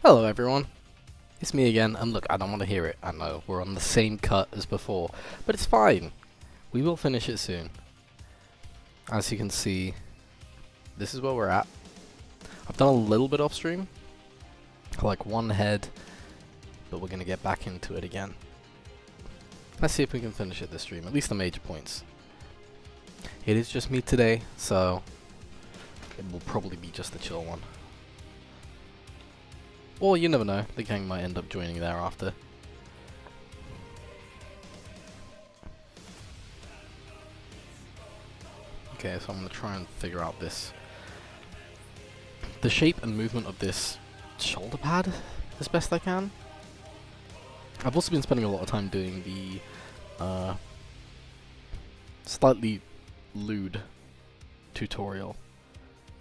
Hello everyone, it's me again, and look, I don't want to hear it. I know, we're on the same cut as before, but it's fine. We will finish it soon. As you can see, this is where we're at. I've done a little bit off stream, like one head, but we're going to get back into it again. Let's see if we can finish it this stream, at least the major points. It is just me today, so it will probably be just a chill one. Or you never know, the gang might end up joining thereafter. Okay, so I'm going to try and figure out the shape and movement of this shoulder pad as best I can. I've also been spending a lot of time doing the slightly lewd tutorial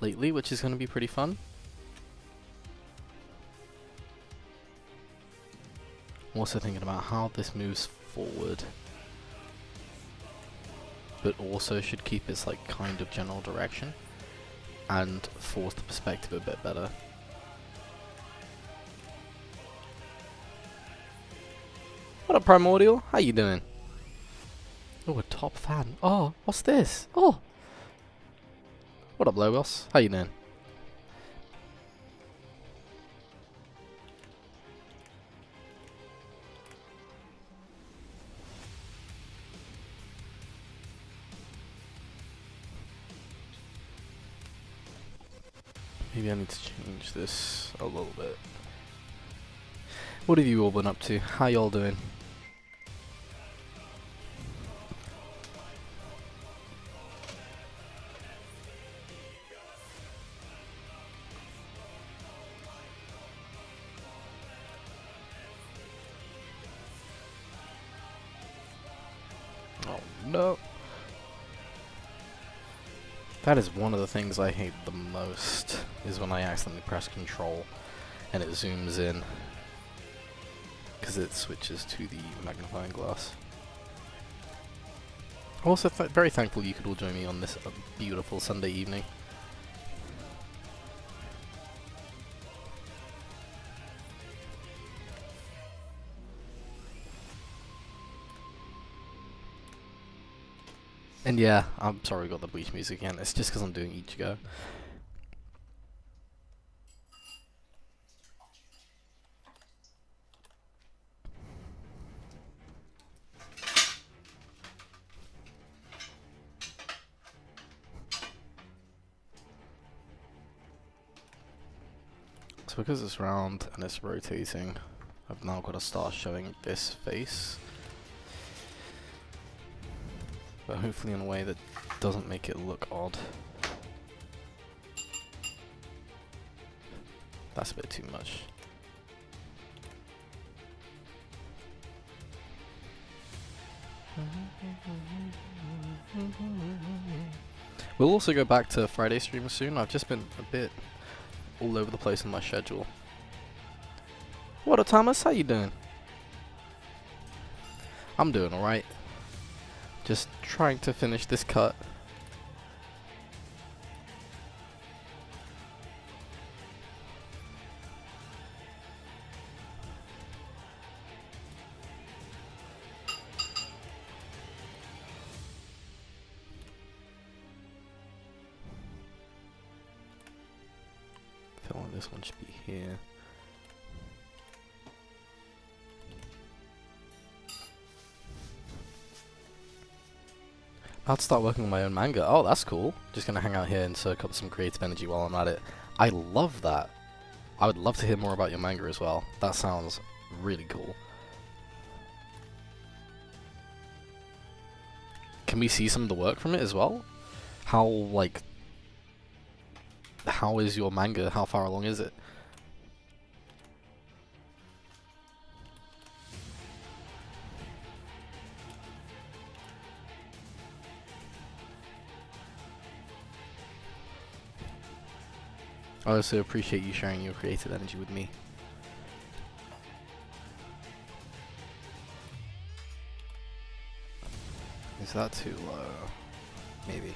lately, which is going to be pretty fun. I'm also thinking about how this moves forward, but also should keep its like kind of general direction and force the perspective a bit better. What up, Primordial? How you doing? Oh, a top fan. Oh, what's this? Oh! What up, Logos? How you doing? Maybe I need to change this a little bit. What have you all been up to? How y'all doing? Oh no. That is one of the things I hate the most, is when I accidentally press control and it zooms in, because it switches to the magnifying glass. I'm also very thankful you could all join me on this beautiful Sunday evening. And yeah, I'm sorry we got the Bleach music again, it's just because I'm doing Ichigo. So because it's round and it's rotating, I've now got to start showing this face. But hopefully in a way that doesn't make it look odd. That's a bit too much. We'll also go back to Friday streams soon. I've just been a bit all over the place in my schedule. What up, Thomas? How you doing? I'm doing alright. Just trying to finish this cut. I feel like this one should be here. I'll start working on my own manga. Oh, that's cool. Just gonna hang out here and soak up some creative energy while I'm at it. I love that. I would love to hear more about your manga as well. That sounds really cool. Can we see some of the work from it as well? How is your manga? How far along is it? I also appreciate you sharing your creative energy with me. Is that too low? Maybe.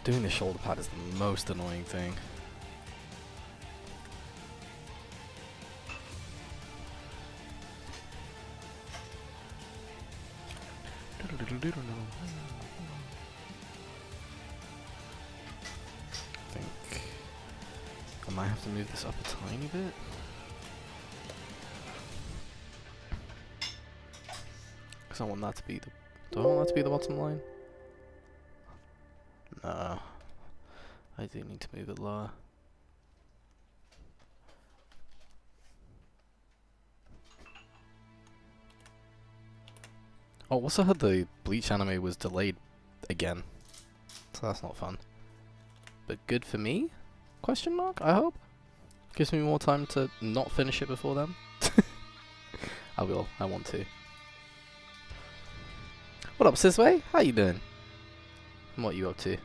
Doing the shoulder pad is the most annoying thing. I think I might have to move this up a tiny bit. Because I want that to be the... Do I want that to be the bottom line? No. I do need to move it lower. Oh, also heard the Bleach anime was delayed again. So that's not fun. But good for me? Question mark, I hope? Gives me more time to not finish it before then. I will, I want to. What up, Sisway? How you doing? And what you up to?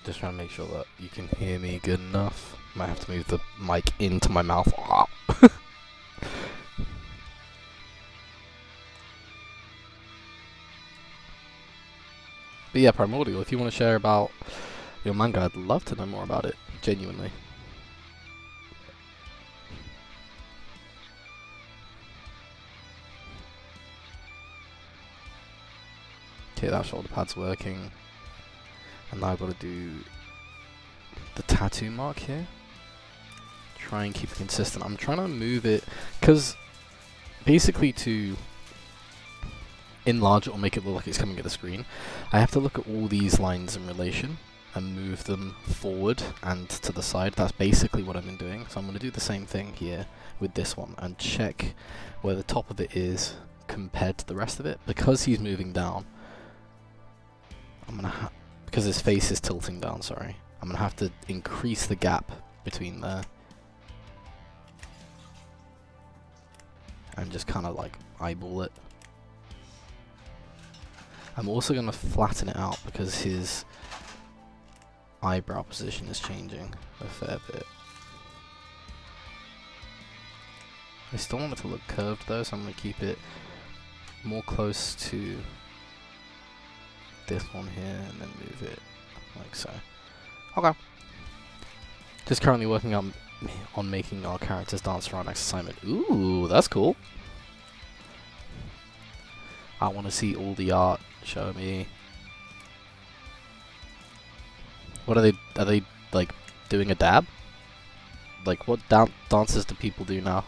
Just trying to make sure that you can hear me good enough. Might have to move the mic into my mouth. But yeah, Primordial, if you want to share about your manga, I'd love to know more about it, genuinely. Okay, that shoulder pad's working. And now I've got to do the tattoo mark here. Try and keep it consistent. I'm trying to move it, because basically to enlarge it or make it look like it's coming at the screen, I have to look at all these lines in relation and move them forward and to the side. That's basically what I've been doing. So I'm going to do the same thing here with this one and check where the top of it is compared to the rest of it. Because he's moving down, I'm going to because his face is tilting down, sorry, I'm going to have to increase the gap between there. And just kind of like eyeball it. I'm also going to flatten it out because his eyebrow position is changing a fair bit. I still want it to look curved though, so I'm going to keep it more close to this one here and then move it like so. Okay. Just currently working on making our characters dance around next assignment. Ooh, that's cool. I want to see all the art. Show me. What are they like doing a dab? Like what dances do people do now?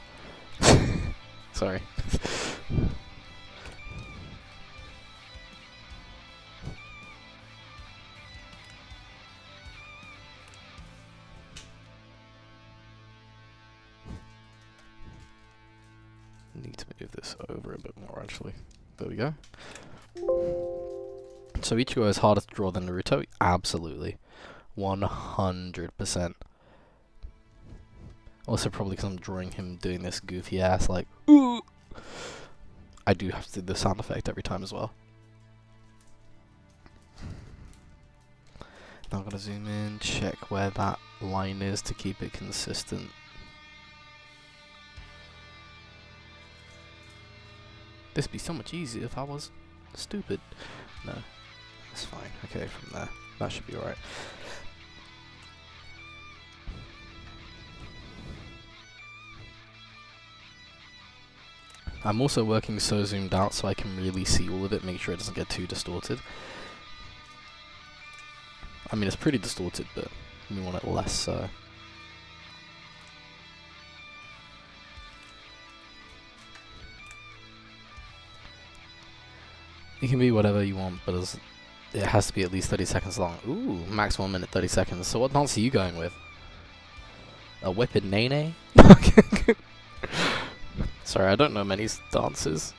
Sorry. Need to move this over a bit more actually. There we go. So Ichigo is harder to draw than Naruto? Absolutely. 100%. Also probably because I'm drawing him doing this goofy ass like, ooh! I do have to do the sound effect every time as well. Now I'm going to zoom in, check where that line is to keep it consistent. This would be so much easier if I was stupid. No, that's fine. Okay, from there. That should be alright. I'm also working so zoomed out so I can really see all of it, make sure it doesn't get too distorted. I mean, it's pretty distorted, but we want it less so. It can be whatever you want, but it has to be at least 30 seconds long. Ooh, max 1 minute 30 seconds. So what dance are you going with? A whipped nene? Sorry, I don't know many dances.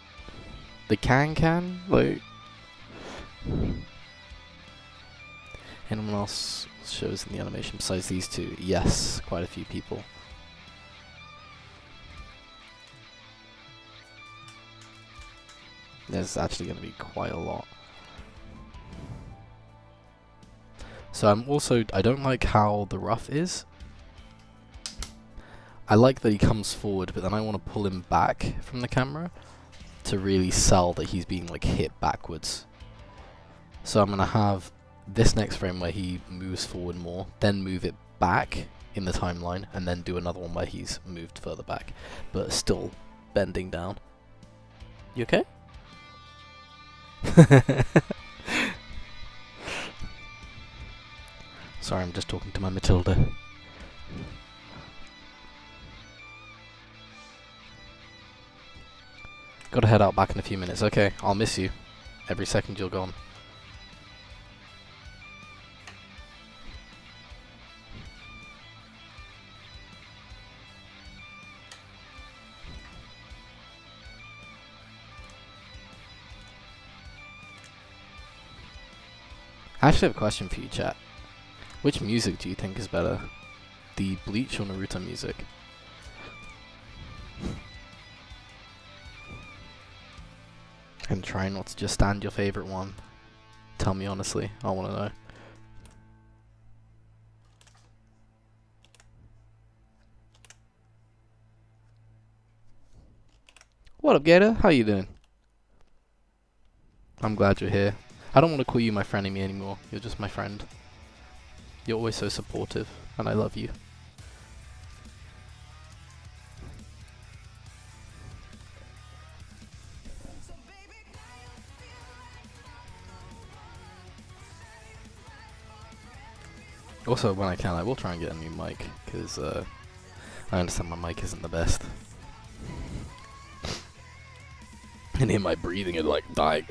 The can? Like... Anyone else shows in the animation besides these two? Yes, quite a few people. There's actually going to be quite a lot. So I don't like how the rough is. I like that he comes forward, but then I want to pull him back from the camera to really sell that he's being like hit backwards. So I'm going to have this next frame where he moves forward more, then move it back in the timeline, and then do another one where he's moved further back, but still bending down. You okay? Sorry, I'm just talking to my Matilda. Gotta head out back in a few minutes. Okay, I'll miss you. Every second you're gone. I actually have a question for you, chat. Which music do you think is better? The Bleach or Naruto music? And try not to just stand your favorite one. Tell me honestly, I want to know. What up, Gator? How you doing? I'm glad you're here. I don't want to call you my frenemy anymore. You're just my friend. You're always so supportive, and I love you. Also, when I can, I will try and get a new mic, because I understand my mic isn't the best. And hear my breathing and like dying.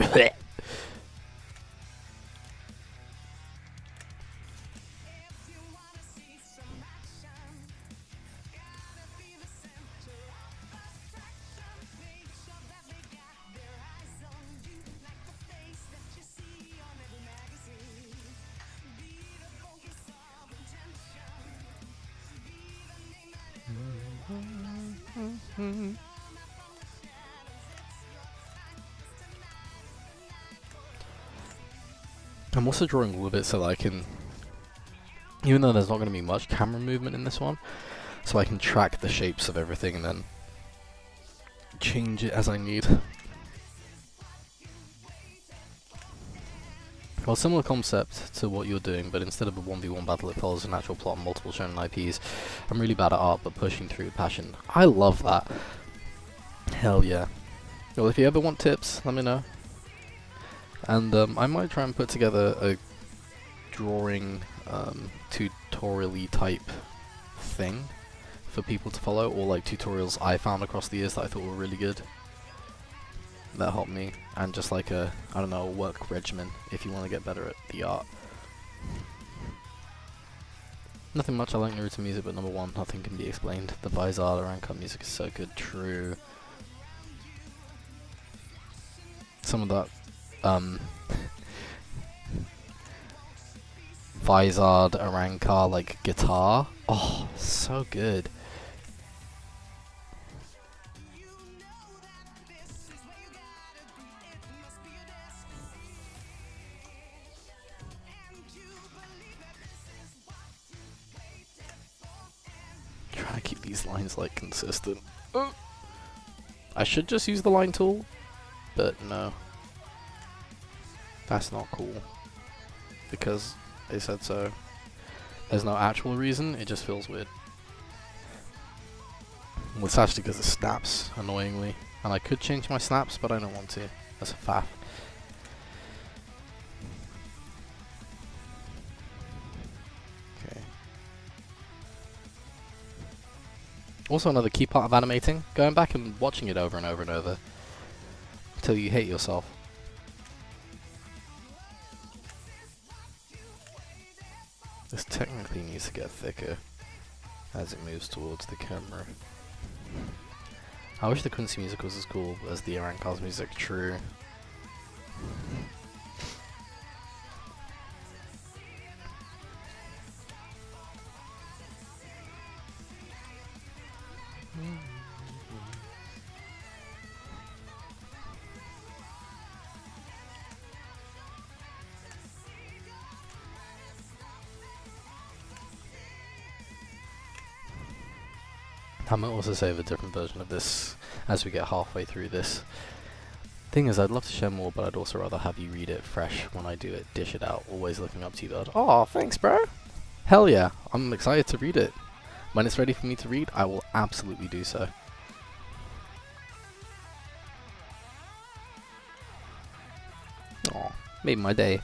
I'm also drawing all of it so that I can, even though there's not going to be much camera movement in this one, so I can track the shapes of everything and then change it as I need. Well, similar concept to what you're doing, but instead of a 1v1 battle, it follows a natural plot and multiple shonen IPs. I'm really bad at art, but pushing through passion. I love that. Hell yeah. Well, if you ever want tips, let me know. And I might try and put together a drawing tutorial-y type thing for people to follow, or like tutorials I found across the years that I thought were really good. That helped me, and just like a, I don't know, a work regimen if you want to get better at the art. Nothing much, I like Naruto music, but number one, nothing can be explained. The Vizard Aranka music is so good, true. Some of that Vizard Aranka like guitar, oh, so good. Trying to keep these lines like consistent. I should just use the line tool, but no. That's not cool. Because they said so. There's no actual reason, it just feels weird. Well, it's actually because it snaps, annoyingly. And I could change my snaps, but I don't want to. That's a faff. Okay. Also another key part of animating, going back and watching it over and over and over. Until you hate yourself. This technically needs to get thicker as it moves towards the camera. I wish the Quincy music was as cool as the Aranka's music, true. I might also save a different version of this as we get halfway through this. Thing is, I'd love to share more, but I'd also rather have you read it fresh when I do it, dish it out, always looking up to you, bud. Oh, thanks, bro! Hell yeah, I'm excited to read it. When it's ready for me to read, I will absolutely do so. Aw, made my day.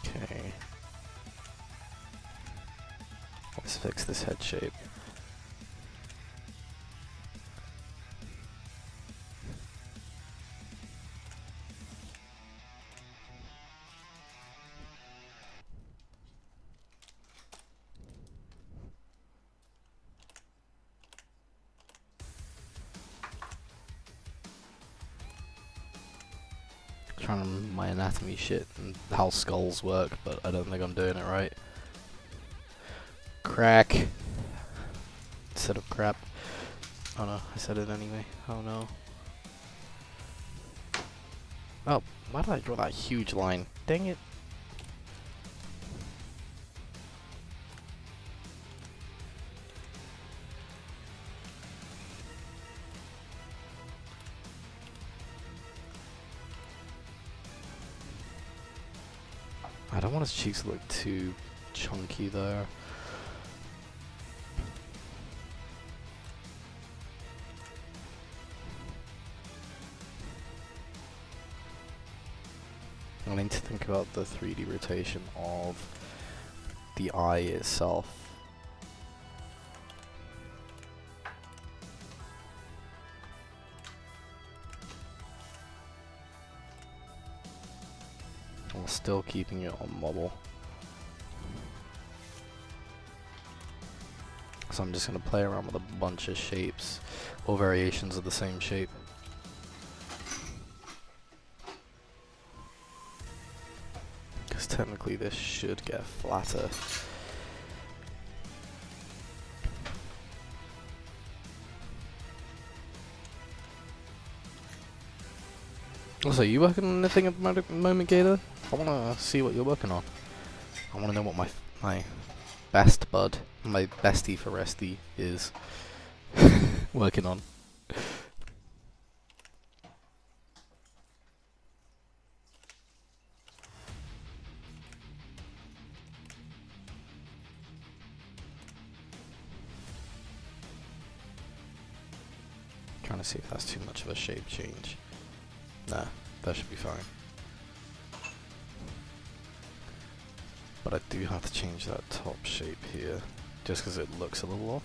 Okay. Let's fix this head shape. Trying to remember my anatomy shit and how skulls work, but I don't think I'm doing it right. Crack instead of crap. Oh no, I said it anyway. Oh no. Oh, why did I draw that huge line? Dang it. I don't want his cheeks to look too chunky there. I need to think about the 3D rotation of the eye itself. While still keeping it on model. So I'm just going to play around with a bunch of shapes or variations of the same shape. Because technically this should get flatter. Also, you working on anything at the moment, Gator? I want to see what you're working on. I want to know what my best bud, my bestie for resty is working on. Trying to see if that's too much of a shape change. Nah, that should be fine. But I do have to change that top shape here, just because it looks a little off.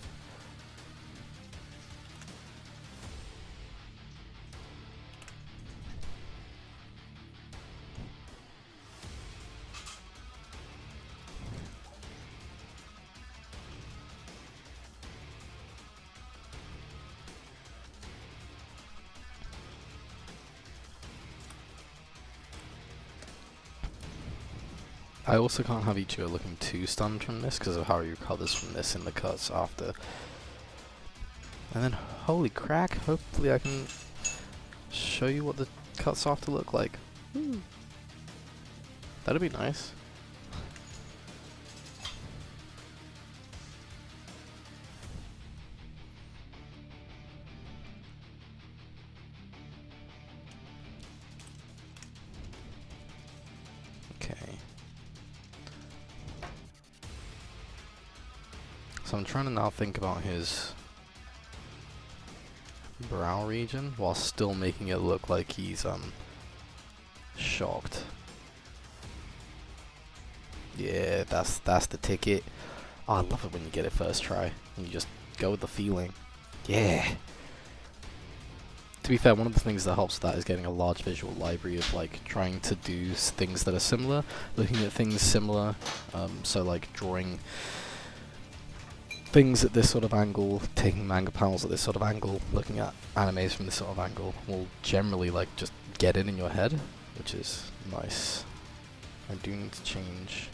I also can't have Ichigo looking too stunned from this because of how he recovers from this in the cuts after. And then, holy crack, hopefully I can show you what the cuts after look like. That'd be nice. So I'm trying to now think about his brow region while still making it look like he's shocked. Yeah, that's the ticket. Oh, I love it when you get it first try and you just go with the feeling. Yeah. To be fair, one of the things that helps with that is getting a large visual library of like trying to do things that are similar, looking at things similar. So like drawing things at this sort of angle, taking manga panels at this sort of angle, looking at animes from this sort of angle will generally like just get in your head, which is nice. I do need to change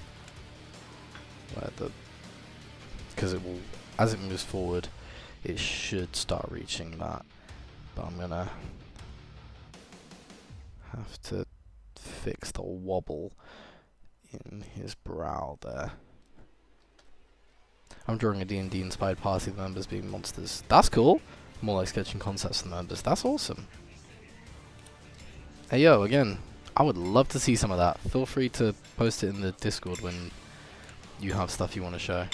where the because it will, as it moves forward, it should start reaching that. But I'm gonna have to fix the wobble in his brow there. I'm drawing a D&D inspired party, the members being monsters. That's cool! More like sketching concepts than members. That's awesome. Hey yo, again, I would love to see some of that. Feel free to post it in the Discord when you have stuff you want to show.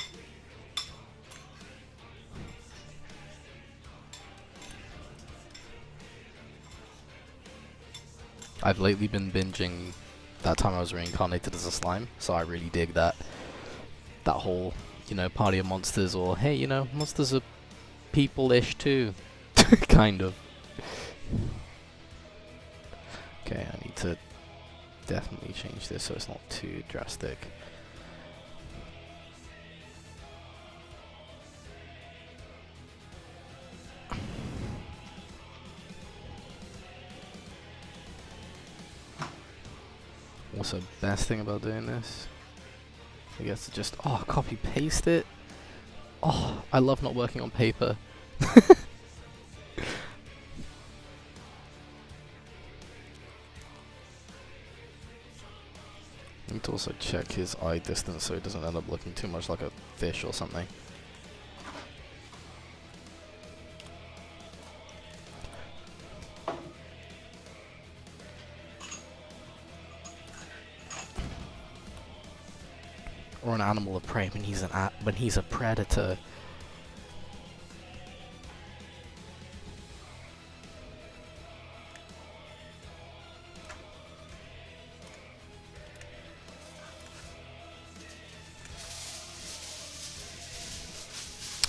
I've lately been binging That Time I Was Reincarnated as a Slime, so I really dig that whole, you know, party of monsters, or hey, you know, monsters are people-ish too. Kind of. Okay, I need to definitely change this so it's not too drastic. Also, best thing about doing this, I guess, to just copy paste it. Oh, I love not working on paper. I need to also check his eye distance so he doesn't end up looking too much like a fish or something. Or an animal of prey when he's a predator.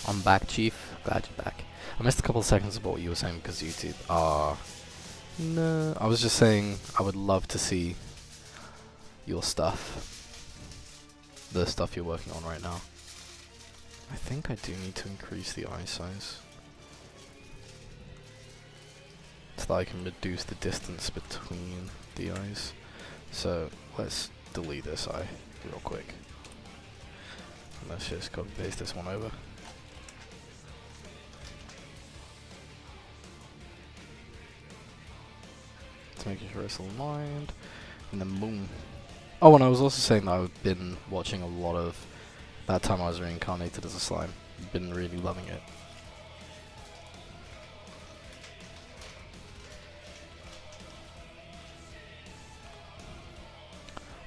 I'm back, Chief. Glad you're back. I missed a couple of seconds of what you were saying because YouTube. No. I was just saying I would love to see your stuff. The stuff you're working on right now. I think I do need to increase the eye size, so that I can reduce the distance between the eyes. So let's delete this eye real quick. And let's just copy paste this one over. To make sure it's aligned, and then boom. Oh, and I was also saying that I've been watching a lot of That Time I Was Reincarnated as a Slime. I've been really loving it.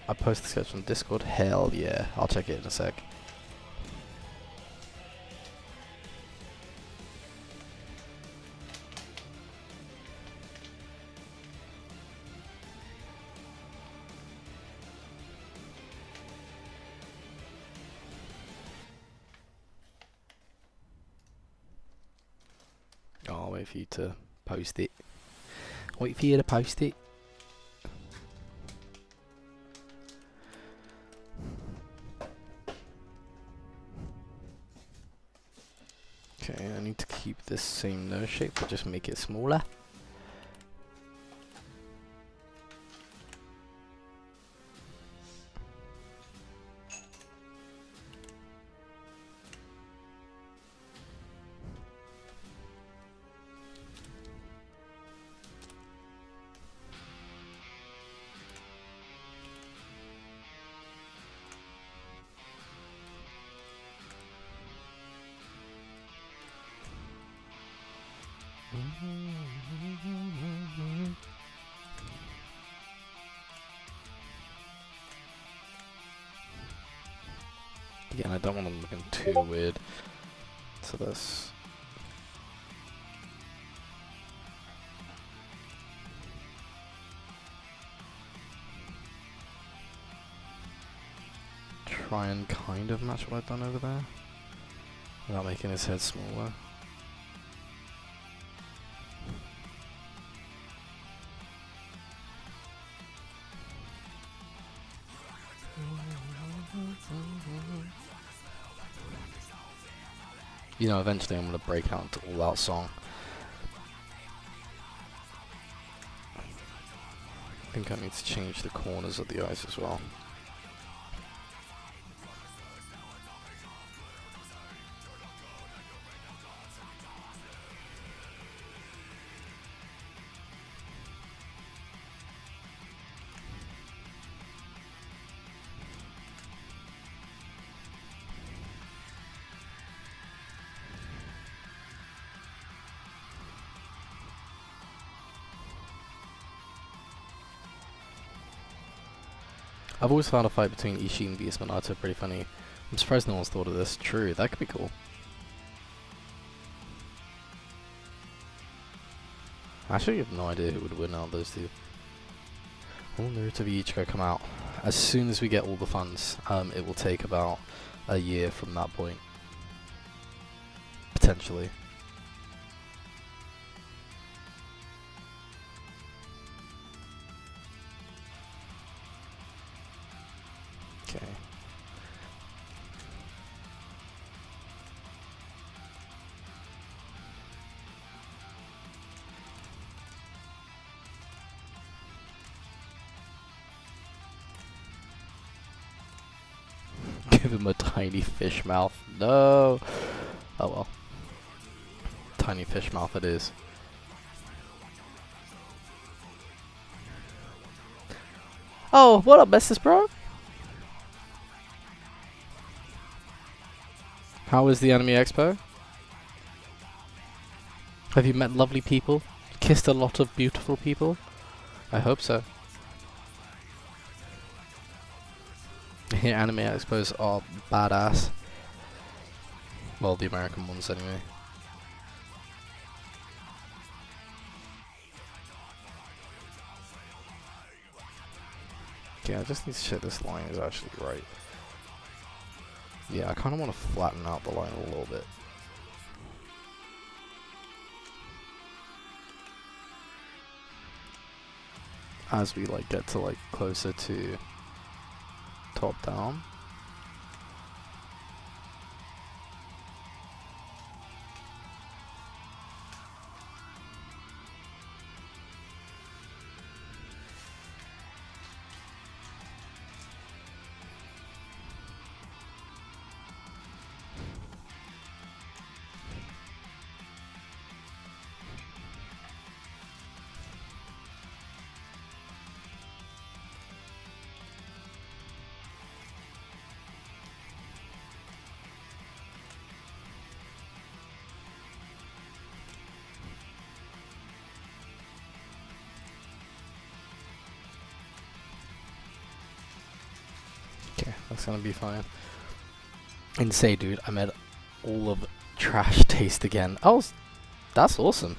I post the sketch on Discord? Hell yeah, I'll check it in a sec. I'll wait for you to post it. Wait for you to post it. Okay, I need to keep this same nose shape, but just make it smaller. Again, I don't want them looking too weird, so this. Try and kind of match what I've done over there, without making his head smaller. You know, eventually I'm going to break out into all out song. I think I need to change the corners of the eyes as well. I've always found a fight between Ishii and Beastman Naruto pretty funny. I'm surprised no one's thought of this. True, that could be cool. I actually have no idea who would win out of those two. Will Naruto v Ichigo come out? As soon as we get all the funds, it will take about a year from that point. Potentially. Okay. Give him a tiny fish mouth. No! Oh well. Tiny fish mouth it is. Oh, what up, bestest bro? How was the Anime Expo? Have you met lovely people? Kissed a lot of beautiful people? I hope so. Yeah, Anime Expos are badass. Well, the American ones anyway. Okay, I just need to check this line is actually right. Yeah, I kind of want to flatten out the line a little bit. As we like get to like closer to top down. Okay, that's gonna be fine. And say, dude, I made all of trash taste again. Oh, that's awesome.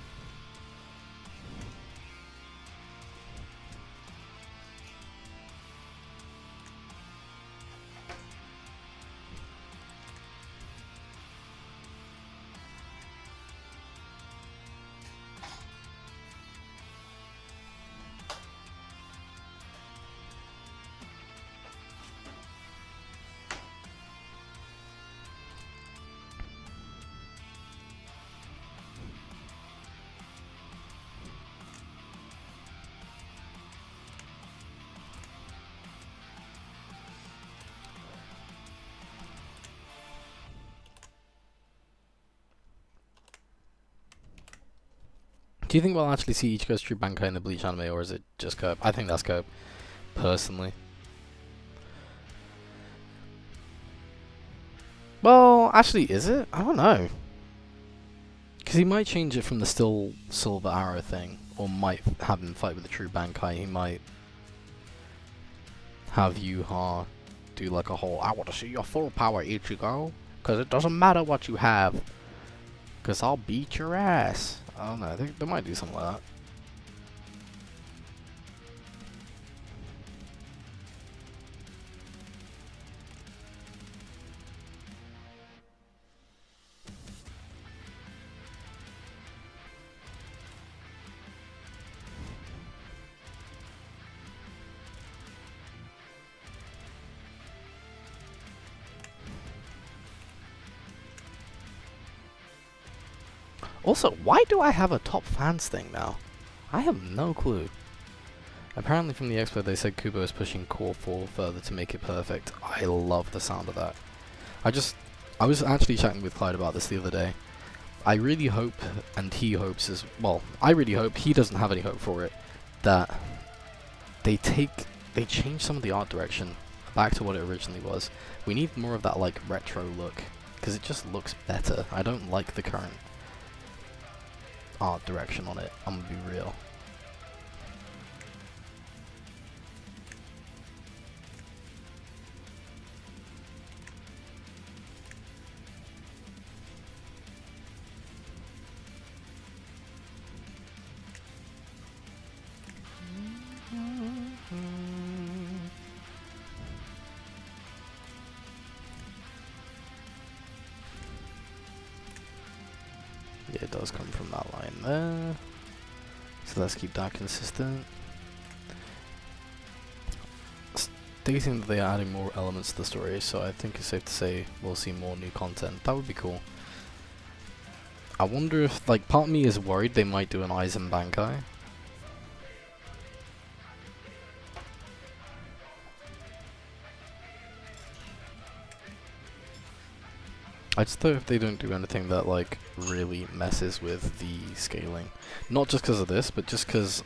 Do you think we'll actually see Ichigo's true Bankai in the Bleach anime, or is it just Cope? I think that's Cope, personally. Well, actually, is it? I don't know. Because he might change it from the still Silver Arrow thing, or might have him fight with the true Bankai. He might have Yuha do like a whole, I want to see your full power, Ichigo, because it doesn't matter what you have, because I'll beat your ass. I don't know, they might do something like that. Also, why do I have a top fans thing now? I have no clue. Apparently from the expo they said Kubo is pushing Core 4 further to make it perfect. I love the sound of that. I was actually chatting with Clyde about this the other day. I really hope, and he hopes as well, I really hope, he doesn't have any hope for it, that they change some of the art direction back to what it originally was. We need more of that like retro look, because it just looks better. I don't like the current art direction on it, I'm gonna be real. does come from that line there. So let's keep that consistent. Stating that they are adding more elements to the story, so I think it's safe to say we'll see more new content. That would be cool. I wonder if, like, part of me is worried they might do an Aizen Bankai. I just hope they don't do anything that, like, really messes with the scaling. Not just because of this, but just because,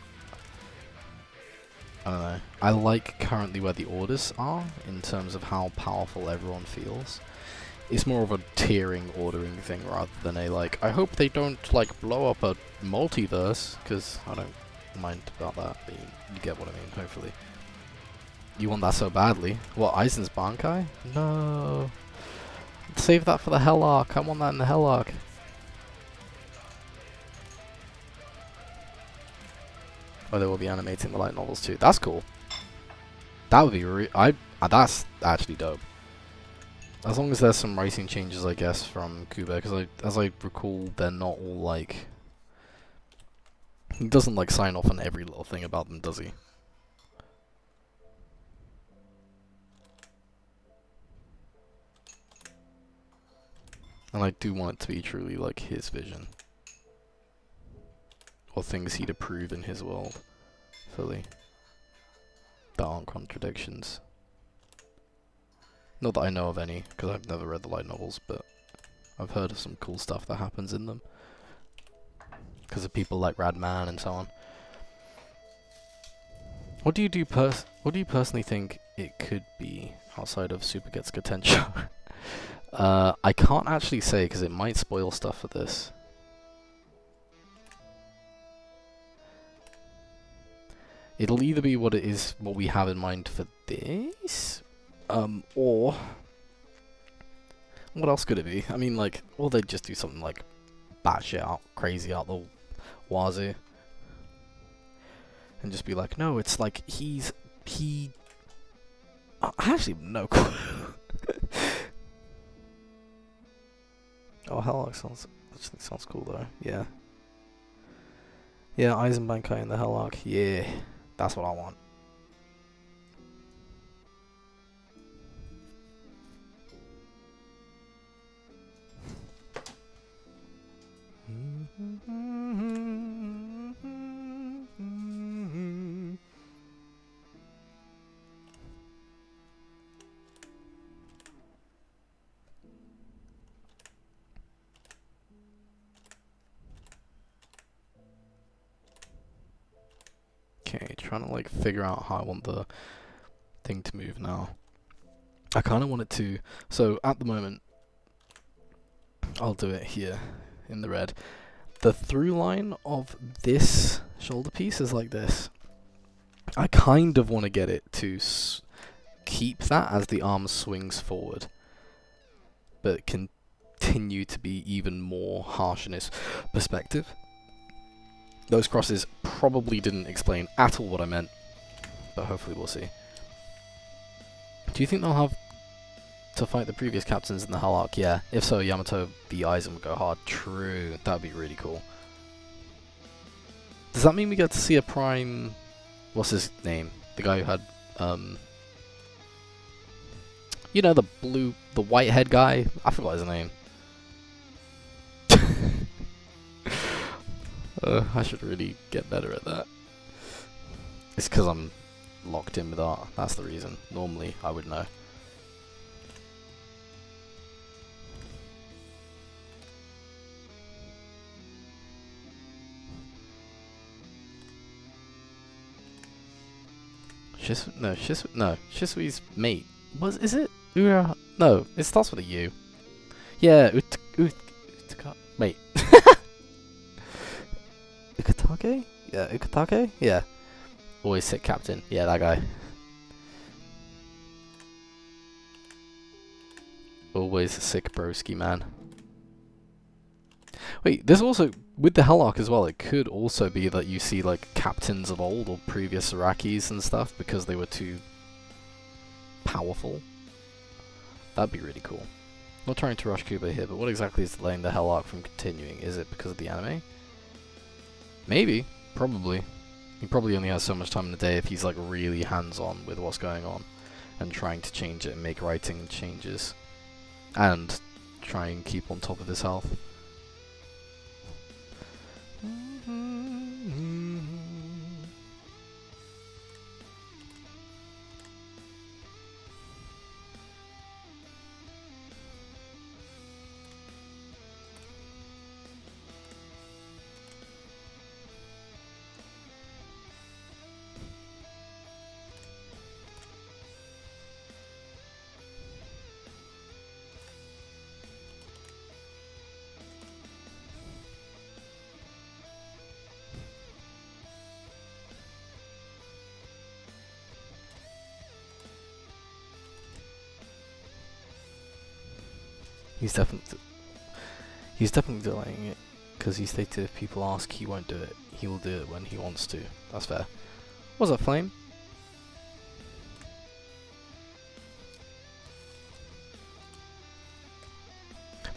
I don't know, I like currently where the orders are, in terms of how powerful everyone feels. It's more of a tiering, ordering thing, rather than a, like, I hope they don't, like, blow up a multiverse, because I don't mind about that, but you get what I mean, hopefully. You want that so badly. What, Aizen's Bankai? No. Save that for the Hell Arc. I want that in the Hell Arc. Oh, they will be animating the light novels too. That's cool. That would be that's actually dope. As long as there's some writing changes, I guess, from Kuba, because as I recall, they're not all like. He doesn't like sign off on every little thing about them, does he? And I do want it to be truly like his vision. Or things he'd approve in his world, fully. That aren't contradictions. Not that I know of any, because I've never read the light novels, but I've heard of some cool stuff that happens in them. Because of people like Radman and so on. What do you personally think it could be outside of Super Getsuga Tensho? I can't actually say because it might spoil stuff for this. It'll either be what it is, what we have in mind for this, or what else could it be? I mean, like, or they'd just do something like batshit out, crazy out the wazoo, and just be like, no, it's like he. I actually have no clue. Oh, Hell Arc actually sounds cool though. Yeah. Yeah, Aizen Bankai in the Hell Arc. Yeah, that's what I want. Okay, trying to like figure out how I want the thing to move now. I kind of want it to, so at the moment, I'll do it here in the red. The through line of this shoulder piece is like this. I kind of want to get it to keep that as the arm swings forward, but continue to be even more harsh in its perspective. Those crosses probably didn't explain at all what I meant, but hopefully we'll see. Do you think they'll have to fight the previous captains in the Hell Arc? Yeah. If so, Yamato v Aizen would go hard. True. That would be really cool. Does that mean we get to see a Prime... What's his name? The guy who had... you know, the white head guy? I forgot his name. I should really get better at that. It's because I'm locked in with art. That's the reason. Normally, I would know. Shisui's mate. Is it? No, it starts with a U. Yeah, wait. Ukatake? Yeah, Ukatake? Yeah. Always sick captain. Yeah, that guy. Always sick broski, man. Wait, there's also, with the Hell Arc as well, it could also be that you see, like, captains of old or previous Arakis and stuff because they were too powerful. That'd be really cool. Not trying to rush Kubo here, but what exactly is delaying the Hell arc from continuing? Is it because of the anime? Maybe. Probably. He probably only has so much time in the day if he's like really hands-on with what's going on and trying to change it and make writing changes and try and keep on top of his health. He's definitely delaying it, because he stated if people ask, he won't do it. He will do it when he wants to. That's fair. What's up, Flame?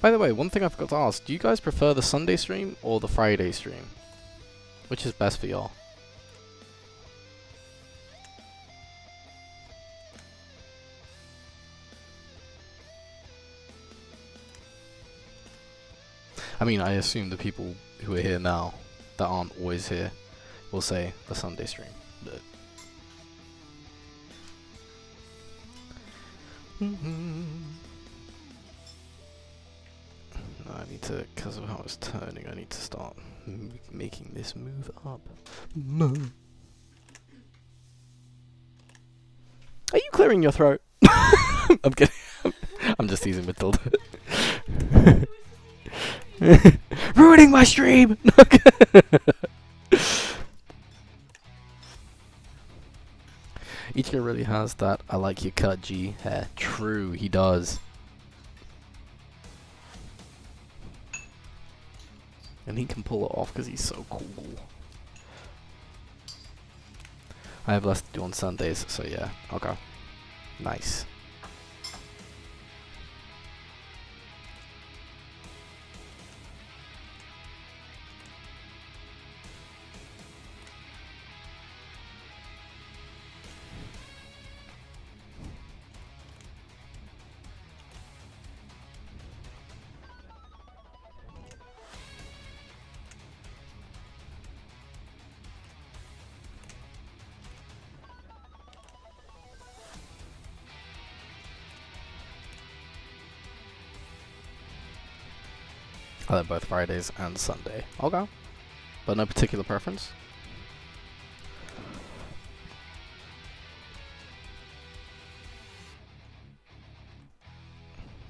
By the way, one thing I forgot to ask, do you guys prefer the Sunday stream or the Friday stream? Which is best for y'all? I mean, I assume the people who are here now, that aren't always here, will say the Sunday stream, but... No, I need to, because of how it's turning, I need to start making this move up. Are you clearing your throat? I'm kidding. I'm just teasing Matilda. Ruining my stream! Ichigo really has that I like your cut G hair. True, he does. And he can pull it off because he's so cool. I have less to do on Sundays, so yeah, okay. Nice. I like both Fridays and Sunday. Okay. But no particular preference.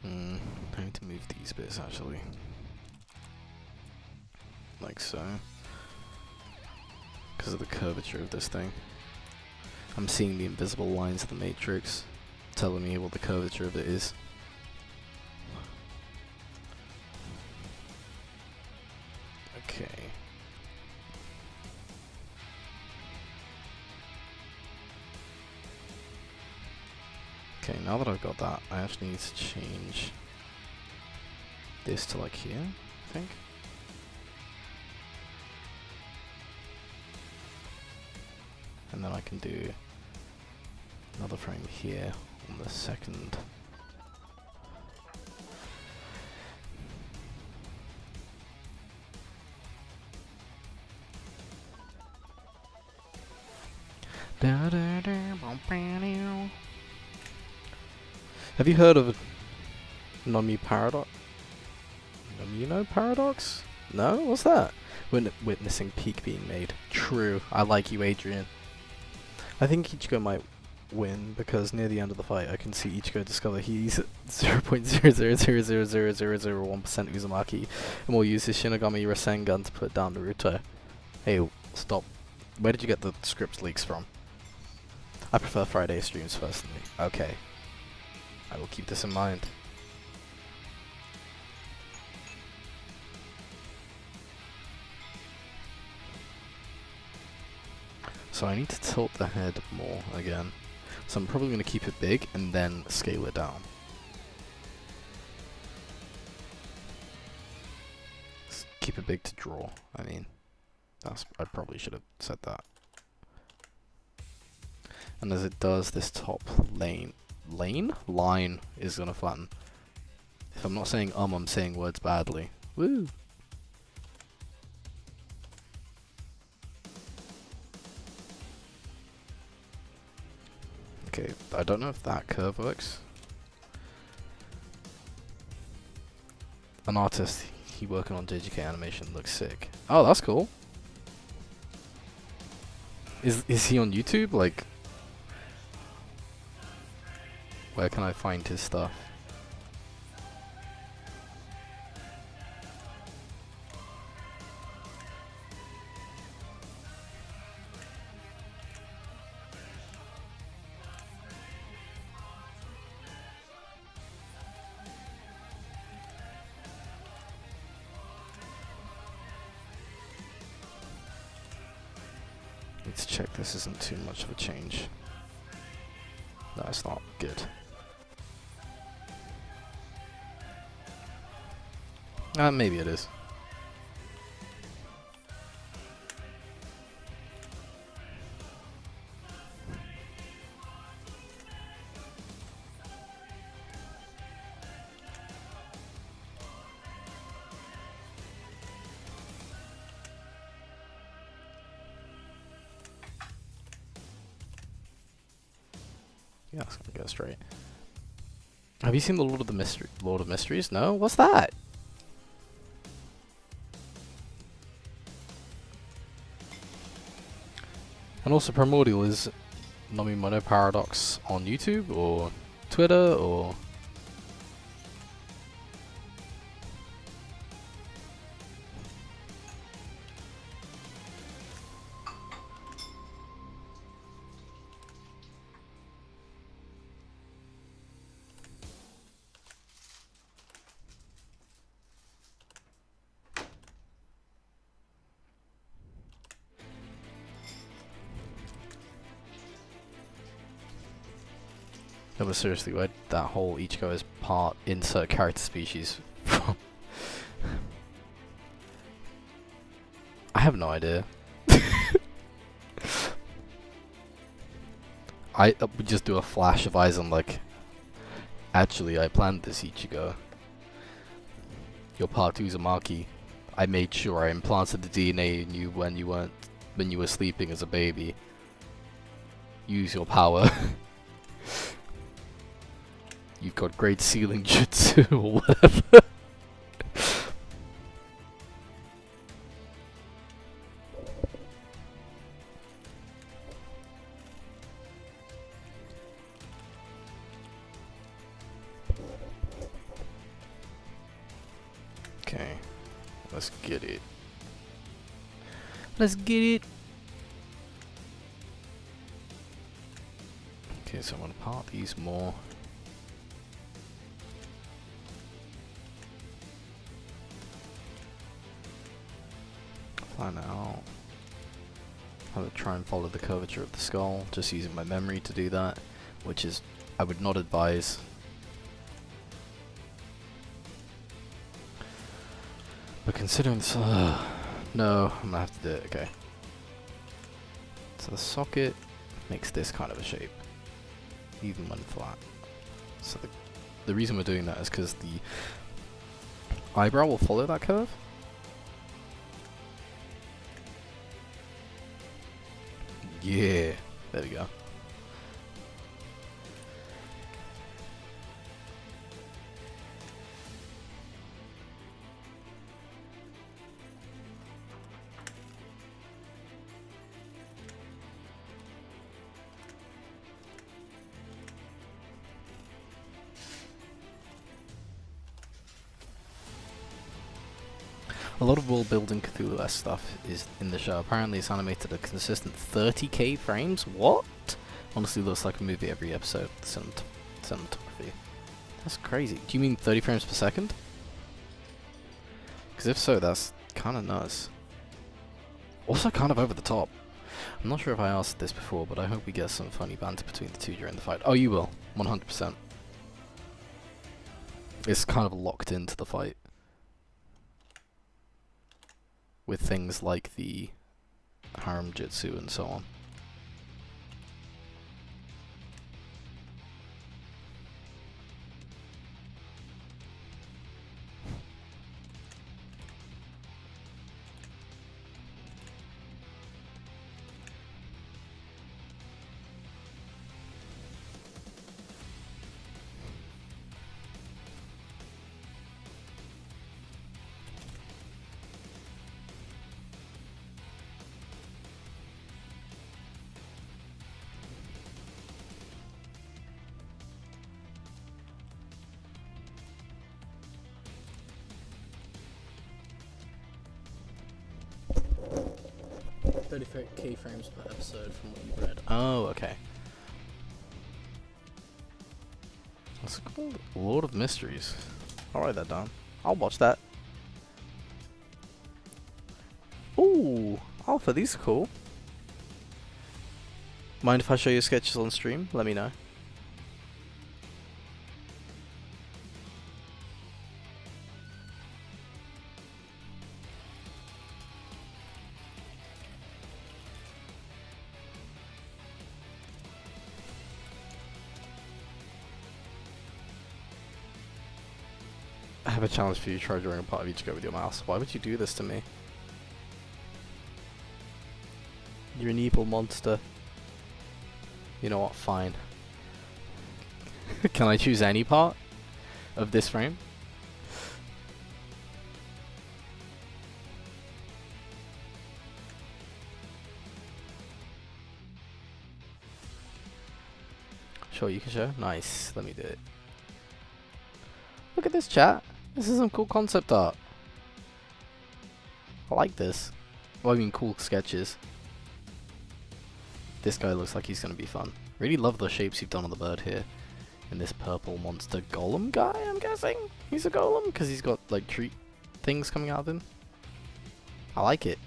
I need to move these bits actually. Like so. Because of the curvature of this thing. I'm seeing the invisible lines of the matrix telling me what the curvature of it is. Okay. Okay, now that I've got that, I actually need to change this to like here, I think. And then I can do another frame here on the second. Have you heard of Nomu Paradox? Nomu Paradox? No? What's that? Witnessing peak being made. True. I like you, Adrian. I think Ichigo might win because near the end of the fight I can see Ichigo discover he's 0.0000001% Uzumaki and will use his Shinigami Rasengan to put down Naruto. Hey, stop. Where did you get the script leaks from? I prefer Friday streams personally. Okay. I will keep this in mind. So I need to tilt the head more again. So I'm probably going to keep it big and then scale it down. Keep it big to draw. I mean, I probably should have said that. And as it does, this top line is gonna flatten. If I'm not saying I'm saying words badly. Woo! Okay, I don't know if that curve works. An artist, he working on JGK animation looks sick. Oh, that's cool. Is he on YouTube? Like, where can I find his stuff? Let's check this isn't too much of a change. No, it's not good. Maybe it is. Yeah, it's gonna go straight. Have you seen the Lord of Mysteries? No? What's that? And also Primordial, is Nomi Mono Paradox on YouTube or Twitter or... No, but seriously, where that whole Ichigo is part insert character species from? I have no idea. I would just do a flash of eyes and like, actually I planned this, Ichigo. You're part Uzumaki. I made sure I implanted the DNA in you when you were sleeping as a baby. Use your power. You've got great sealing jutsu or whatever. Okay, let's get it. Let's get it. Okay, so I'm gonna part these more. Plan out. I would try and follow the curvature of the skull, just using my memory to do that, which is, I would not advise. But considering this, no, I'm gonna have to do it, okay. So the socket makes this kind of a shape, even when flat. So the reason we're doing that is because the eyebrow will follow that curve. Yeah, there we go. A lot of world building Cthulhu-esque stuff is in the show. Apparently it's animated at a consistent 30k frames. What? Honestly looks like a movie every episode. Cinematography. That's crazy. Do you mean 30 frames per second? Because if so, that's kind of nuts. Also kind of over the top. I'm not sure if I asked this before, but I hope we get some funny banter between the two during the fight. Oh, you will. 100%. It's kind of locked into the fight. with things like the harem jutsu and so on. Keyframes per episode from what you've read. Oh, okay. What's it called? Lord of Mysteries. I'll write that down. I'll watch that. Ooh, Alpha, these are cool. Mind if I show you sketches on stream? Let me know. I have a challenge for you. Try drawing a part of Ichigo with your mouse. Why would you do this to me? You're an evil monster. You know what? Fine. Can I choose any part of this frame? Sure, you can show. Nice. Let me do it. Look at this, chat. This is some cool concept art. I like this. Well, I mean, cool sketches. This guy looks like he's gonna be fun. Really love the shapes you've done on the bird here. And this purple monster golem guy, I'm guessing? He's a golem? Because he's got, like, treat things coming out of him. I like it.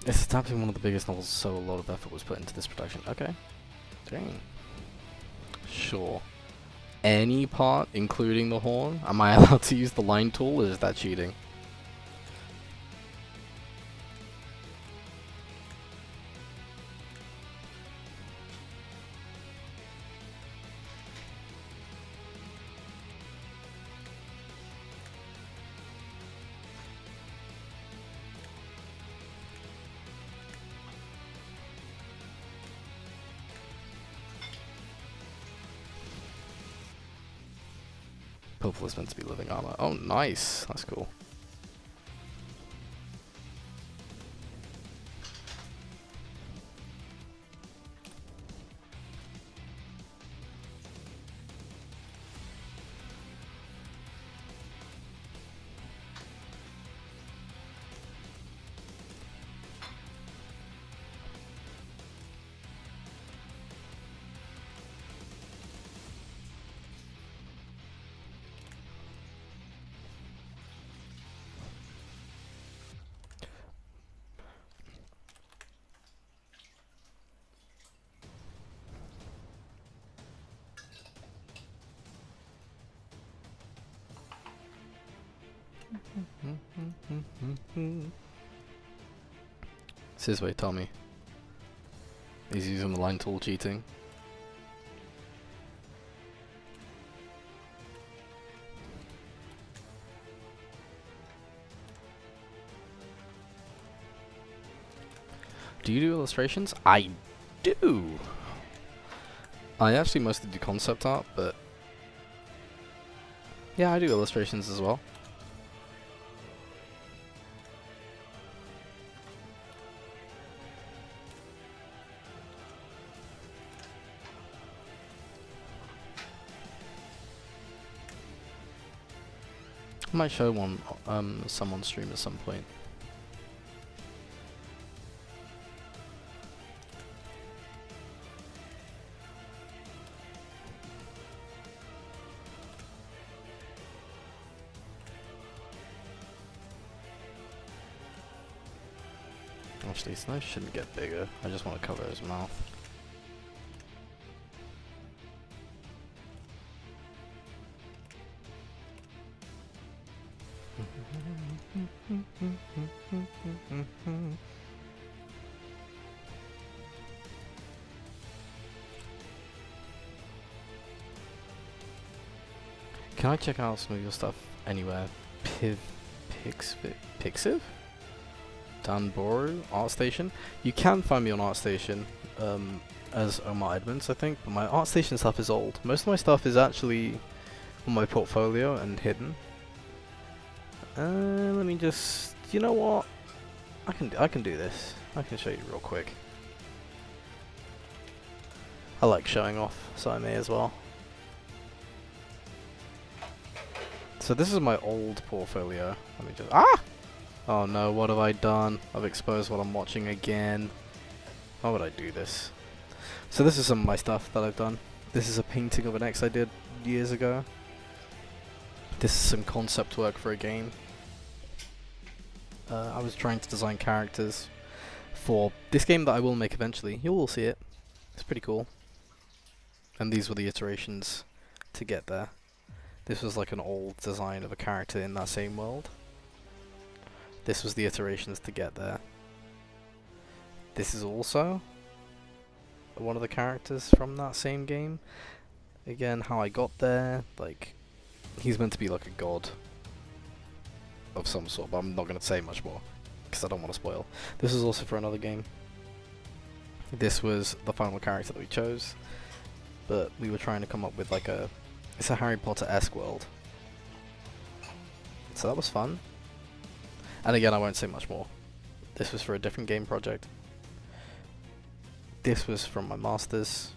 It's adapting one of the biggest novels, so a lot of effort was put into this production. Okay. Dang. Sure. Any part, including the horn? Am I allowed to use the line tool, or is that cheating? Purple is meant to be living armor. Oh, nice. That's cool. It's his way, Tommy. He's using the line tool cheating. Do you do illustrations? I do! I actually mostly do concept art, but yeah, I do illustrations as well. I might show one, some on stream at some point. Actually, his nose shouldn't get bigger. I just want to cover his mouth. Can I check out some of your stuff anywhere? Pixiv? Danboru? ArtStation? You can find me on ArtStation as Omar Edmonds, I think, but my ArtStation stuff is old. Most of my stuff is actually on my portfolio and hidden. Let me just... You know what? I can do this. I can show you real quick. I like showing off, so I may as well. So this is my old portfolio. Let me just... Ah! Oh no, what have I done? I've exposed what I'm watching again. Why would I do this? So this is some of my stuff that I've done. This is a painting of an ex I did years ago. This is some concept work for a game. I was trying to design characters for this game that I will make eventually. You will see it. It's pretty cool. And these were the iterations to get there. This was like an old design of a character in that same world. This was the iterations to get there. This is also one of the characters from that same game. Again, how I got there, like, he's meant to be like a god of some sort, but I'm not going to say much more, because I don't want to spoil. This is also for another game. This was the final character that we chose, but we were trying to come up with like it's a Harry Potter-esque world. So that was fun. And again, I won't say much more. This was for a different game project. This was from my master's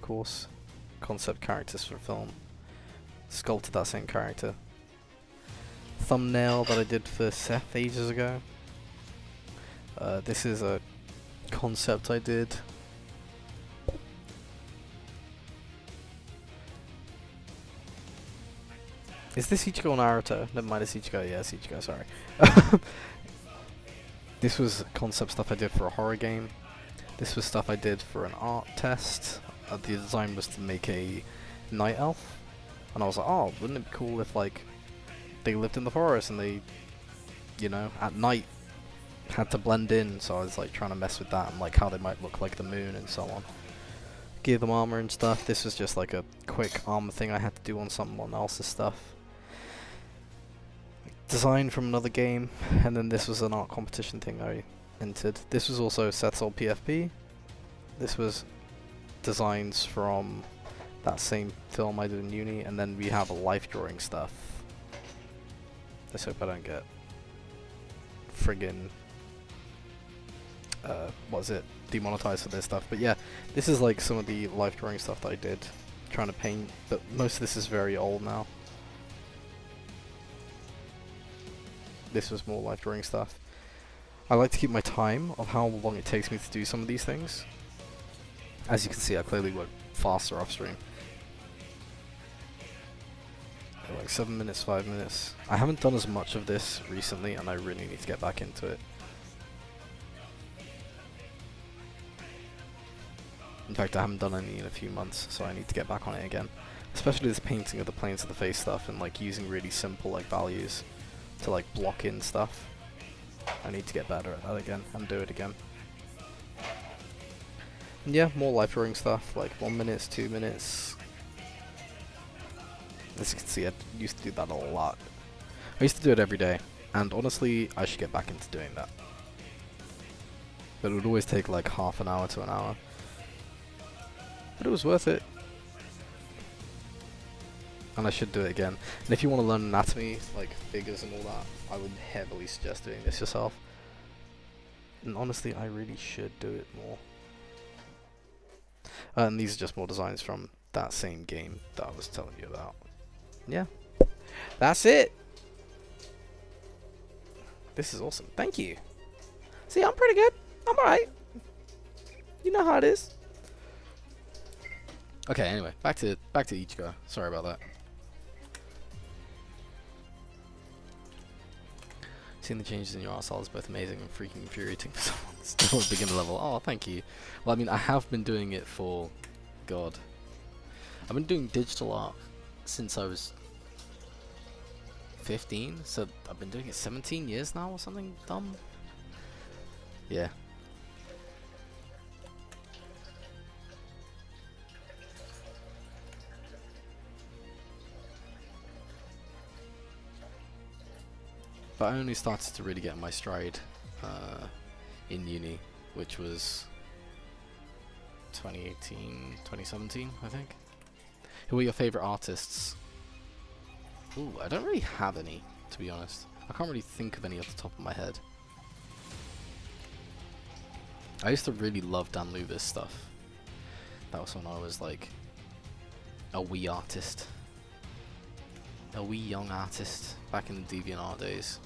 course. Concept characters for film. Sculpted that same character. Thumbnail that I did for Seth ages ago. This is a concept I did. Is this Ichigo or Naruto? Never mind, it's Ichigo. Yeah, it's Ichigo, sorry. This was concept stuff I did for a horror game. This was stuff I did for an art test. The design was to make a night elf. And I was like, oh, wouldn't it be cool if, like, they lived in the forest and they, you know, at night had to blend in. So I was, like, trying to mess with that and, like, how they might look like the moon and so on. Give them armor and stuff. This was just, like, a quick armor thing I had to do on someone else's stuff. Design from another game, and then this was an art competition thing I entered. This was also Seth's old PFP. This was designs from that same film I did in uni, and then we have a life drawing stuff. Let's hope I don't get friggin' what is it? Demonetized for this stuff. But yeah, this is like some of the life drawing stuff that I did, trying to paint, but most of this is very old now. This was more life drawing stuff. I like to keep my time of how long it takes me to do some of these things. As you can see, I clearly work faster off stream. Like 7 minutes, 5 minutes. I haven't done as much of this recently, and I really need to get back into it. In fact, I haven't done any in a few months, so I need to get back on it again. Especially this painting of the planes of the face stuff, and like using really simple like values to like block in stuff. I need to get better at that again and do it again. And yeah, more life drawing stuff, like 1 minute, 2 minutes. As you can see, I used to do that a lot. I used to do it every day, and honestly, I should get back into doing that. But it would always take like half an hour to an hour. But it was worth it. And I should do it again. And if you want to learn anatomy, like figures and all that, I would heavily suggest doing this yourself. And honestly, I really should do it more. And these are just more designs from that same game that I was telling you about. Yeah. That's it! This is awesome. Thank you. See, I'm pretty good. I'm alright. You know how it is. Okay, anyway, back to Ichigo. Sorry about that. Seeing the changes in your art style is both amazing and freaking infuriating for someone still at beginner level. Oh, thank you. Well, I mean, I have been doing it for... God. I've been doing digital art since I was 15, so I've been doing it 17 years now or something dumb. Yeah. But I only started to really get in my stride in uni, which was 2018, 2017, I think. Who are your favourite artists? Ooh, I don't really have any, to be honest. I can't really think of any off the top of my head. I used to really love Dan Luvis stuff. That was when I was like a wee artist. A wee young artist back in the DeviantArt days.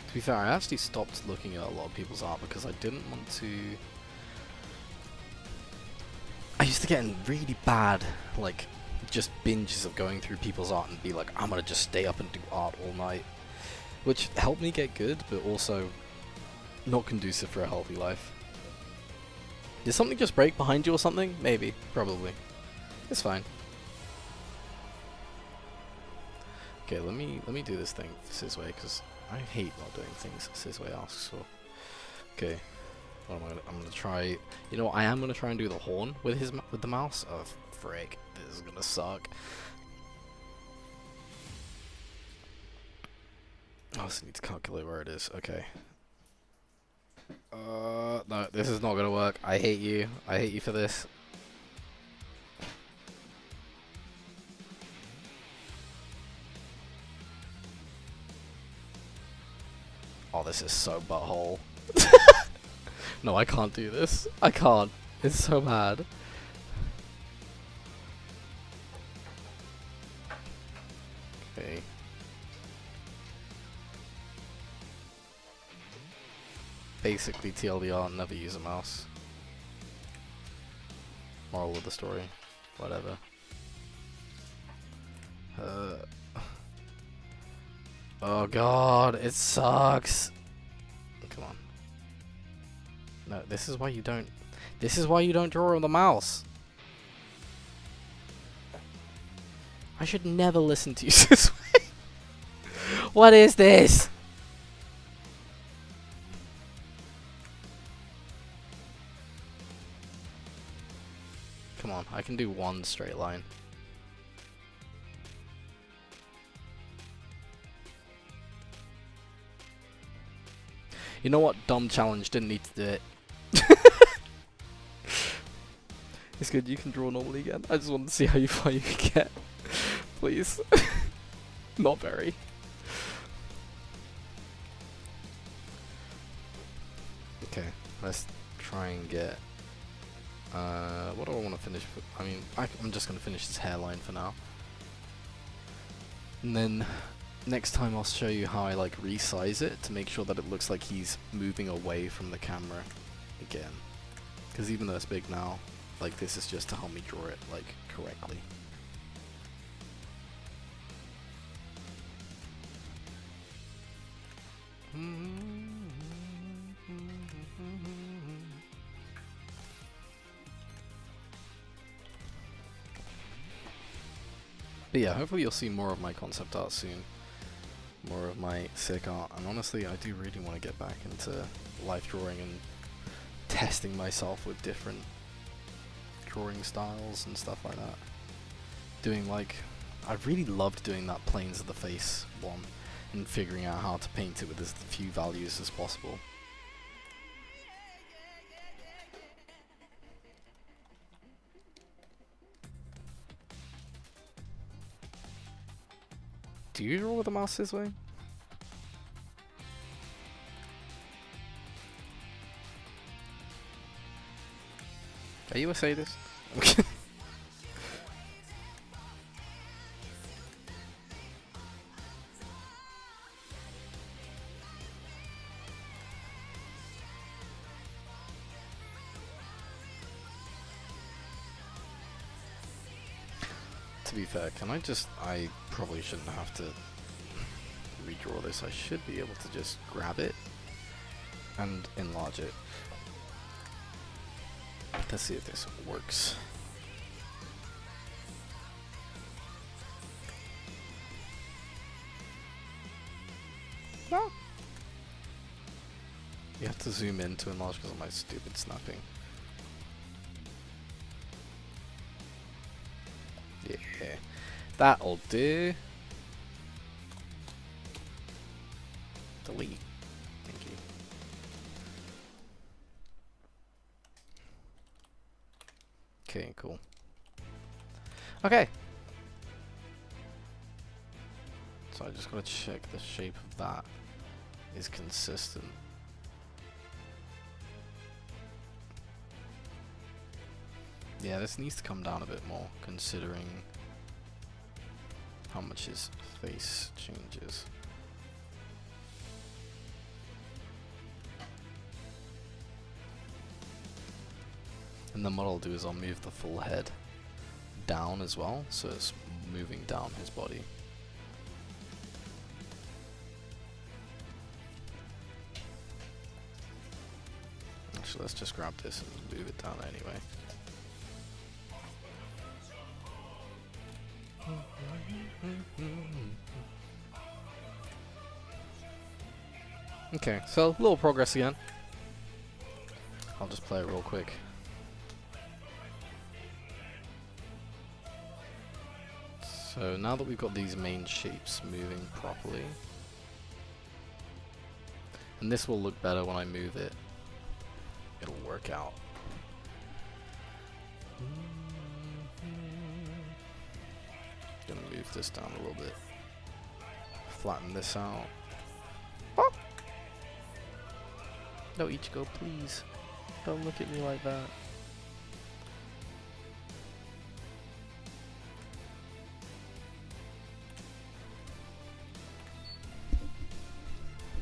To be fair, I actually stopped looking at a lot of people's art because I didn't want to... I used to get in really bad, like, just binges of going through people's art and be like, I'm gonna just stay up and do art all night. Which helped me get good, but also not conducive for a healthy life. Did something just break behind you or something? Maybe. Probably. It's fine. Okay, let me do this thing Sizway, because I hate not doing things Sizway asks for. Okay. What am I gonna, I'm gonna try. You know what? I am gonna try and do the horn with the mouse. Oh frick! This is gonna suck. I also need to calculate where it is. Okay. No, this is not gonna work. I hate you. I hate you for this. Oh, this is so butthole. No, I can't do this. I can't. It's so bad. Okay. Basically, TLDR, never use a mouse. Moral of the story. Whatever. Oh god, it sucks. Come on. No, this is why you don't. This is why you don't draw on the mouse. I should never listen to you this way. What is this? Come on, I can do one straight line. You know what? Dumb challenge, didn't need to do it. It's good, you can draw normally again. I just wanted to see how far you can get. Please. Not very. Okay, let's try and get... what do I want to finish with? I mean, I'm just going to finish his hairline for now. And then next time I'll show you how I like resize it to make sure that it looks like he's moving away from the camera again. Because even though it's big now, like this is just to help me draw it like correctly. But yeah, hopefully you'll see more of my concept art soon. More of my sick art. And honestly, I do really want to get back into life drawing and testing myself with different drawing styles and stuff like that. Doing like... I really loved doing that planes of the face one and figuring out how to paint it with as few values as possible. Do you draw with the mouse this way? Are you a sadist? To be fair, I probably shouldn't have to redraw this. I should be able to just grab it and enlarge it. Let's see if this works. No. You have to zoom in to enlarge because of my stupid snapping. Yeah, that'll do. Delete. Thank you. Okay, cool. Okay. So I just gotta check the shape of that is consistent. Yeah, this needs to come down a bit more, considering how much his face changes. And then what I'll do is I'll move the full head down as well, so it's moving down his body. Actually, let's just grab this and move it down anyway. Okay, so a little progress again. I'll just play it real quick. So now that we've got these main shapes moving properly, and this will look better when I move it, it'll work out. Gonna move this down a little bit, flatten this out. Oh! No, Ichigo, please, don't look at me like that.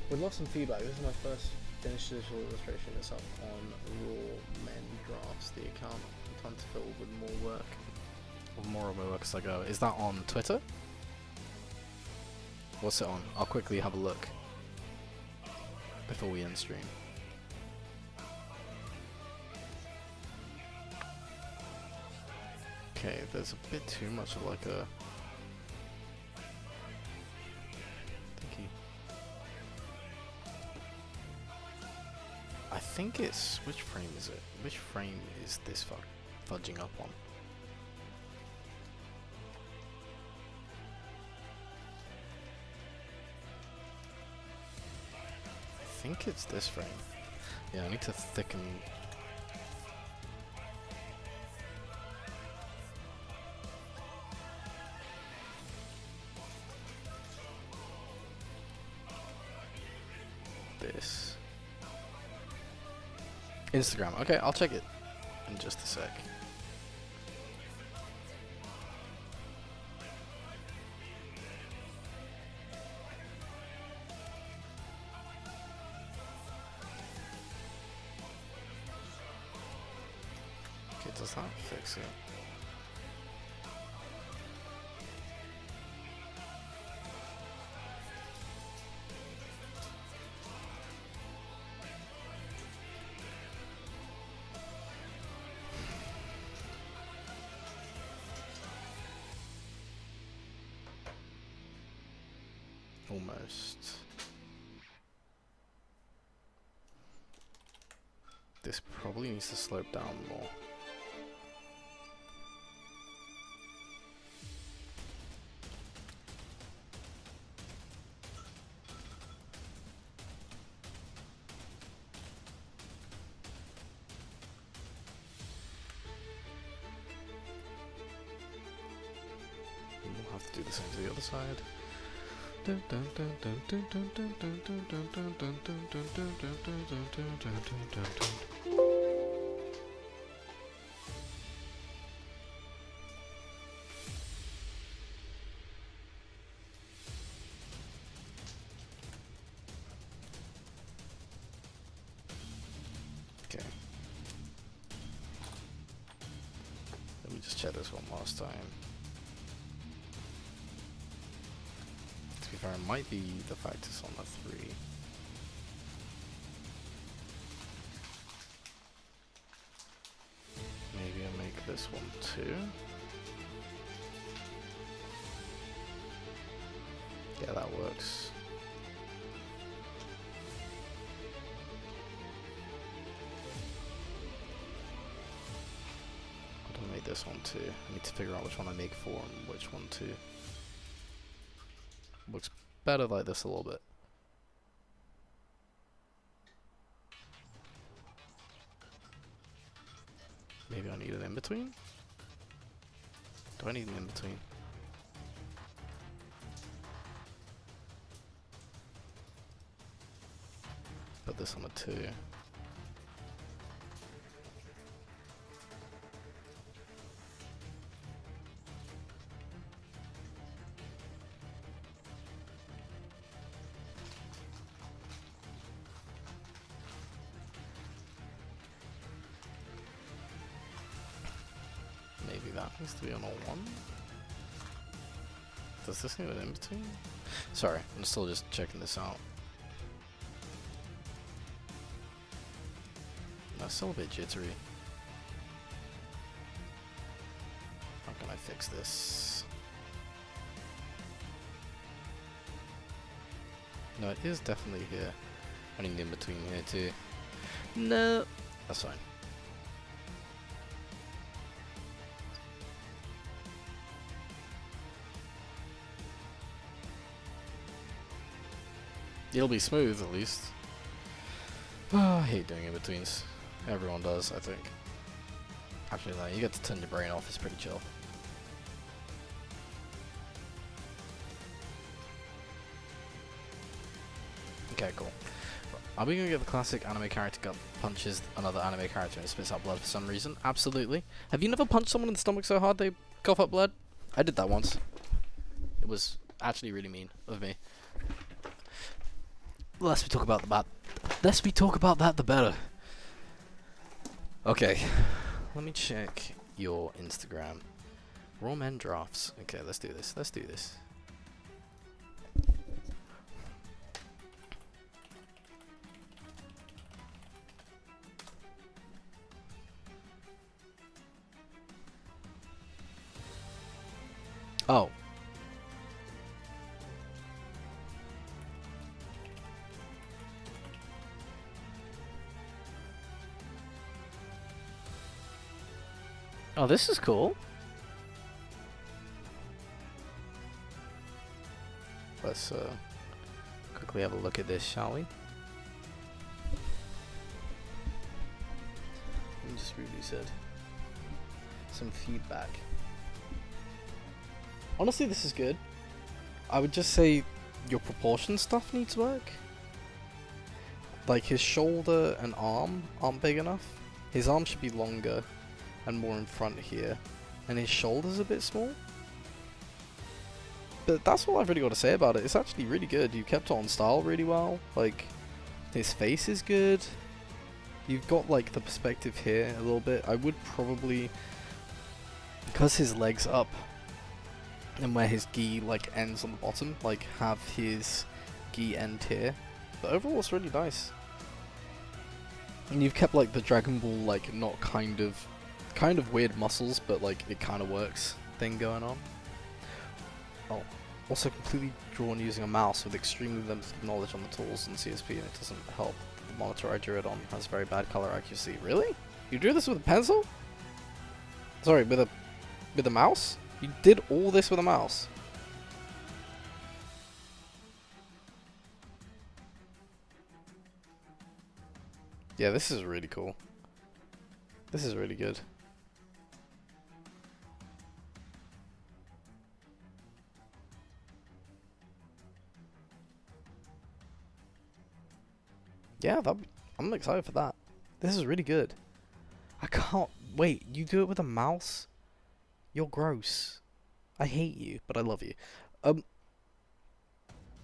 We'd love some feedback. This is my first finished digital illustration. It's up on Raw Men Drafts, the account. I'm trying to fill with more work. Or more of my work as I go. Is that on Twitter? What's it on? I'll quickly have a look before we end stream. Okay, there's a bit too much of like a... Thank you. I think it's... Which frame is it? Which frame is this fudging up on? I think it's this frame. Yeah, I need to thicken... this. Instagram. Okay, I'll check it in just a sec. Okay, does that fix it? Almost. This probably needs to slope down more. We'll have to do the same to the other side. Okay. Let me just check this one last time. To be fair, it might be the fact it's on the 3. Maybe I make this one 2. Yeah, that works. this one too. I need to figure out which one I make for and which one to. Looks better like this a little bit. Maybe I need an in-between? Do I need an in-between? Put this on a 2. Maybe that needs to be on a 1. Does this need an in-between? Sorry, I'm still just checking this out. No, still a bit jittery. How can I fix this? No, it is definitely here. I need an in-between here too. No, that's fine. It'll be smooth at least. Oh, I hate doing in-betweens. Everyone does, I think. Actually, no, you get to turn your brain off, it's pretty chill. Okay, cool. Are we gonna get the classic anime character gun punches another anime character and spits out blood for some reason? Absolutely. Have you never punched someone in the stomach so hard they cough up blood? I did that once. It was actually really mean of me. The less we talk about that, the better. Okay, let me check your Instagram. Raw Men Drafts. Okay, let's do this. Let's do this. Oh. Oh, this is cool. Let's quickly have a look at this, shall we? Let me just read what you said. Some feedback. Honestly, this is good. I would just say your proportion stuff needs work. Like his shoulder and arm aren't big enough. His arm should be longer and more in front here, and his shoulder's a bit small. But that's all I've really got to say about it. It's actually really good. You kept it on style really well. Like, his face is good. You've got like the perspective here a little bit. I would probably, because his leg's up and where his gi like ends on the bottom, like have his gi end here. But overall it's really nice. And you've kept like the Dragon Ball like not kind of weird muscles, but like it kind of works thing going on. Oh, also completely drawn using a mouse with extremely limited knowledge on the tools and CSP, and it doesn't help. The monitor I drew it on has very bad color accuracy. Really? You drew this with a pencil? Sorry, with a mouse? You did all this with a mouse? Yeah, this is really cool. This is really good. Yeah, I'm excited for that. This is really good. I can't wait. You do it with a mouse? You're gross. I hate you, but I love you.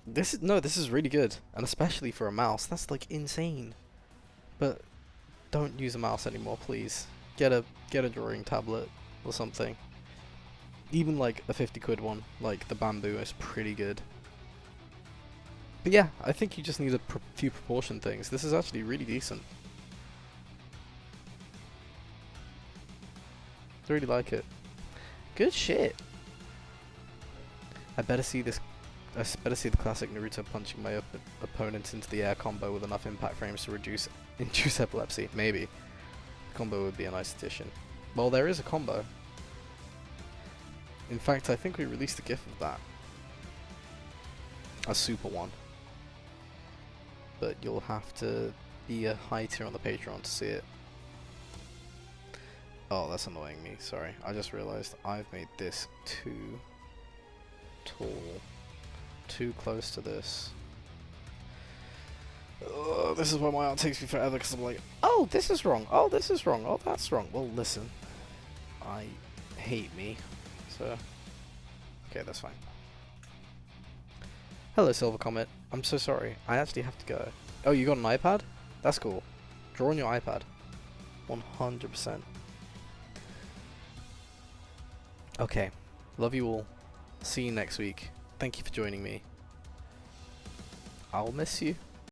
This is really good, and especially for a mouse. That's like insane. But don't use a mouse anymore, please. Get a drawing tablet or something. Even like a 50 quid one, like the Bamboo, is pretty good. But yeah, I think you just need a few proportion things. This is actually really decent. I really like it. Good shit. I better see the classic Naruto punching my opponents into the air combo with enough impact frames to induce epilepsy. Maybe. The combo would be a nice addition. Well, there is a combo. In fact, I think we released a GIF of that. A super one. But you'll have to be a high tier on the Patreon to see it. Oh, that's annoying me, sorry. I just realized I've made this too tall. Too close to this. This is why my art takes me forever, because I'm like, oh, this is wrong, oh, this is wrong, oh, that's wrong. Well, listen. I hate me, so... Okay, that's fine. Hello, Silver Comet. I'm so sorry. I actually have to go. Oh, you got an iPad? That's cool. Draw on your iPad. 100%. Okay. Love you all. See you next week. Thank you for joining me. I'll miss you.